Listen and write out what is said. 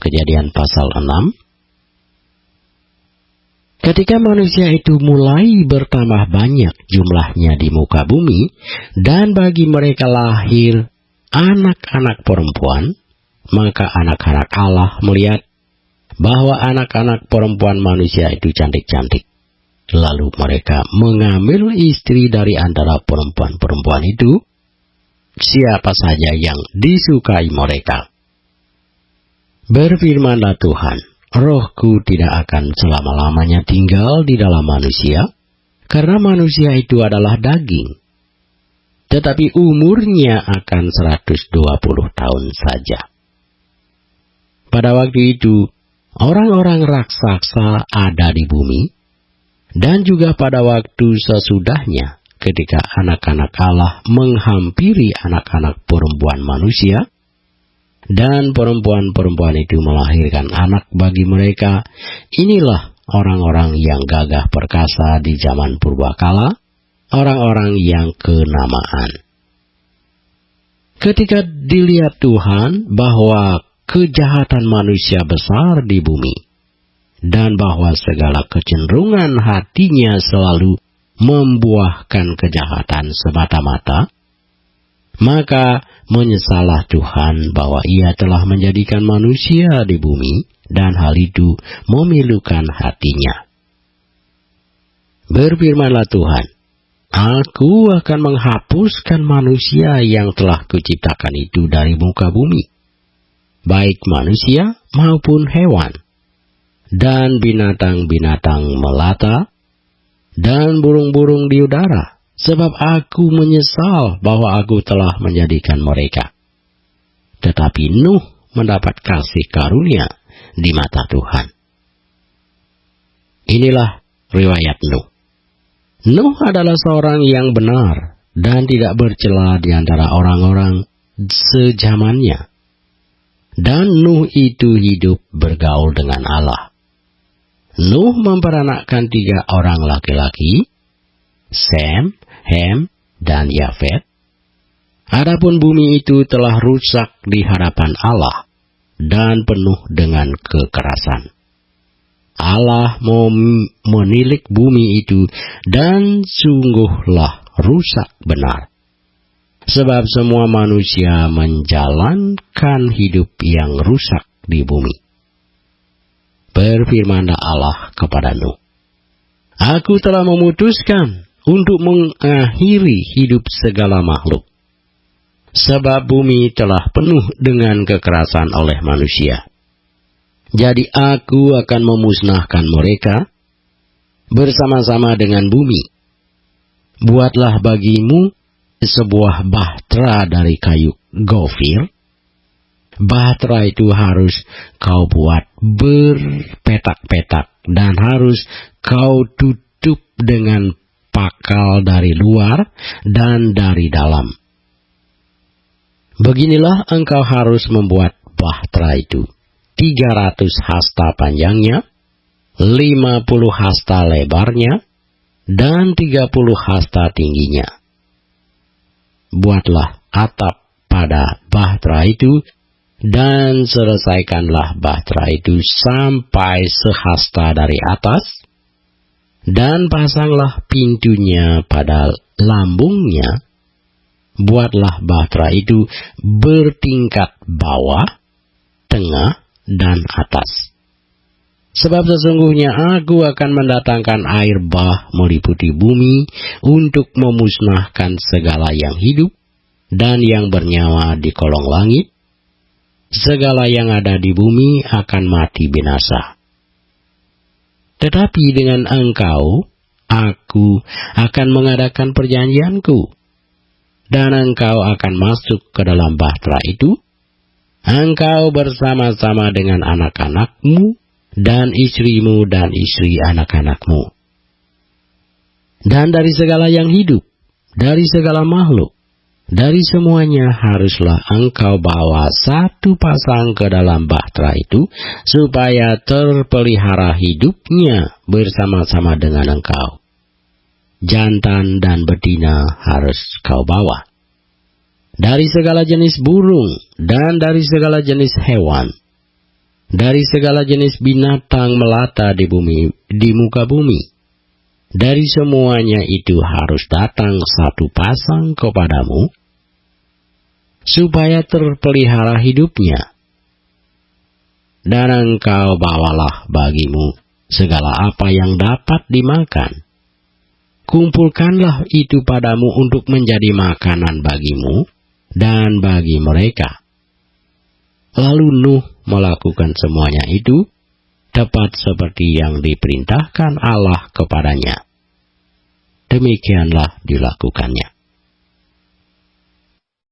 Kejadian pasal 6. Ketika manusia itu mulai bertambah banyak jumlahnya di muka bumi, dan bagi mereka lahir anak-anak perempuan, maka anak-anak Allah melihat bahwa anak-anak perempuan manusia itu cantik-cantik. Lalu mereka mengambil istri dari antara perempuan-perempuan itu, siapa saja yang disukai mereka. Berfirmanlah Tuhan, Rohku tidak akan selama-lamanya tinggal di dalam manusia, karena manusia itu adalah daging. Tetapi umurnya akan 120 tahun saja. Pada waktu itu, orang-orang raksasa ada di bumi, dan juga pada waktu sesudahnya, ketika anak-anak Allah menghampiri anak-anak perempuan manusia, dan perempuan-perempuan itu melahirkan anak bagi mereka, inilah orang-orang yang gagah perkasa di zaman purbakala, orang-orang yang kenamaan. Ketika dilihat Tuhan bahwa kejahatan manusia besar di bumi, dan bahwa segala kecenderungan hatinya selalu membuahkan kejahatan semata-mata, maka menyesallah Tuhan bahwa Ia telah menjadikan manusia di bumi, dan hal itu memilukan hatinya. Berfirmanlah Tuhan, Aku akan menghapuskan manusia yang telah kuciptakan itu dari muka bumi, baik manusia maupun hewan, dan binatang-binatang melata, dan burung-burung di udara, sebab aku menyesal bahwa aku telah menjadikan mereka. Tetapi Nuh mendapat kasih karunia di mata Tuhan. Inilah riwayat Nuh. Nuh adalah seorang yang benar dan tidak bercela di antara orang-orang sezamannya. Dan Nuh itu hidup bergaul dengan Allah. Nuh memperanakkan 3 orang laki-laki, Sem, Hem, dan Yafet. Adapun bumi itu telah rusak di hadapan Allah dan penuh dengan kekerasan. Allah menilik bumi itu, dan sungguhlah rusak benar. Sebab semua manusia menjalankan hidup yang rusak di bumi. Berfirmanlah Allah kepada Nuh, Aku telah memutuskan untuk mengakhiri hidup segala makhluk, sebab bumi telah penuh dengan kekerasan oleh manusia. Jadi aku akan memusnahkan mereka bersama-sama dengan bumi. Buatlah bagimu sebuah bahtera dari kayu gofir. Bahtera itu harus kau buat berpetak-petak, dan harus kau tutup dengan pakal dari luar dan dari dalam. Beginilah engkau harus membuat bahtera itu. 300 hasta panjangnya, 50 hasta lebarnya, dan 30 hasta tingginya. Buatlah atap pada bahtera itu, dan selesaikanlah bahtera itu sampai sehasta dari atas, dan pasanglah pintunya pada lambungnya. Buatlah bahtera itu bertingkat bawah, tengah, dan atas. Sebab sesungguhnya aku akan mendatangkan air bah meliputi bumi untuk memusnahkan segala yang hidup dan yang bernyawa di kolong langit. Segala yang ada di bumi akan mati binasa. Tetapi dengan engkau, aku akan mengadakan perjanjianku, dan engkau akan masuk ke dalam bahtera itu, engkau bersama-sama dengan anak-anakmu, dan istrimu, dan istri anak-anakmu. Dan dari segala yang hidup, dari segala makhluk, dari semuanya haruslah engkau bawa 1 pasang ke dalam bahtera itu, supaya terpelihara hidupnya bersama-sama dengan engkau. Jantan dan betina harus kau bawa. Dari segala jenis burung dan dari segala jenis hewan, dari segala jenis binatang melata di muka bumi. Dari semuanya itu harus datang satu pasang kepadamu, supaya terpelihara hidupnya. Dan engkau bawalah bagimu segala apa yang dapat dimakan. Kumpulkanlah itu padamu untuk menjadi makanan bagimu dan bagi mereka. Lalu Nuh melakukan semuanya itu, tepat seperti yang diperintahkan Allah kepadanya. Demikianlah dilakukannya.